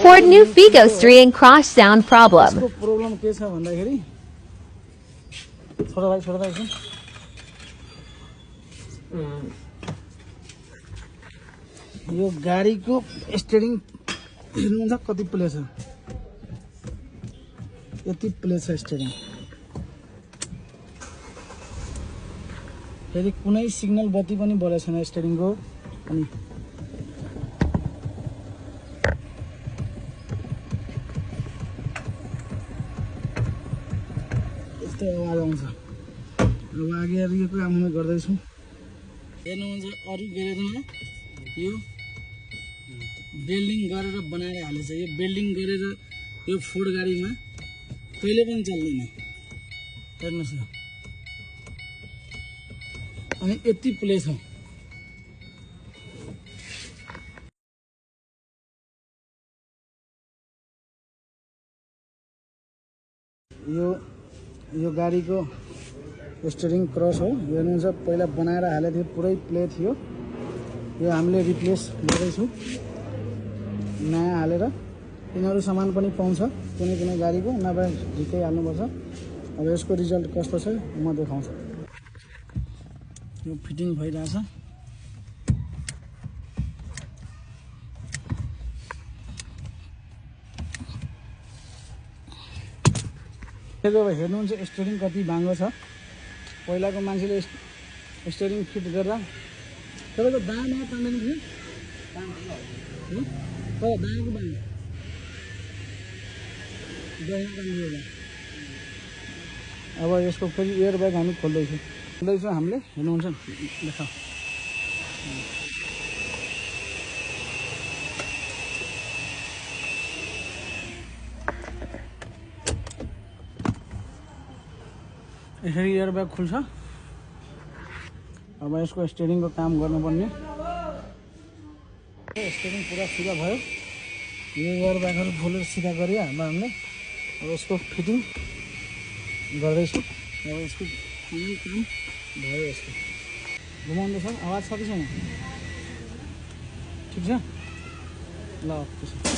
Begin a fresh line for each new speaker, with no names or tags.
Report new Figo stream crash sound problem.
यसको problem के छ भन्दाखेरि छोरा भाइ एकछिन यो गाडीको स्टियरिङ हेर्नुहुन्छ कति प्ले छ यति प्ले छ स्टियरिङ फेरि कुनै सिग्नल बत्ती पनि बलेको छैन स्टियरिङको अनि यस्तो आवाज आउँछ अब अघि यो काम म गर्दैछु हेर्नुहुन्छ अरू ग्यारेजमा यो बिल्डिङ गरेर बनाएर हालेछ यो बिल्डिङ गरेर यो फोर्ड गाडीमा कहिले पनि चल्दैन हेर्नुहोस् न अनि यति प्ले छ यो गाडीको स्टियरिङ क्रस हो हेर्नुहुन्छ पहिला बनाएर हालेको थियो पुरै प्ले थियो यो हामीले रिप्लेस गर्दैछु नयाँ हालेर यिनीहरू सामान पनि पाउँछ कुनै कुनै गाडीको नभए झिकै हाल्नुपर्छ अब यसको रिजल्ट कस्तो छ म देखाउँछु यो फिटिङ भइरहेछ हेर्नुहुन्छ स्टियरिङ कति बाङ्गो छ पहिलाको मान्छेले स्टियरिङ फिट गरेर तपाईँको दायाँ तान्दैन थियो तर दायाँको बाङ्गो दायाँ तान्दियो अब यसको फेरि एयर ब्याग हामी खोल्दैछौँ हामीले हेर्नुहुन्छ देखाऊ यसरी एयर ब्याग खुल्छ अब यसको स्टियरिङको काम गर्नुपर्ने स्टियरिङ पुरा सिधा भयो यो एयर ब्यागहरू खोलेर सिधा गरियो हामीले अब यसको फिटिङ गर्दैछु अब यसको काम भयो यसको घुमाउँदैछ आवाज छ कि छैन ठिक छ ल त्यसो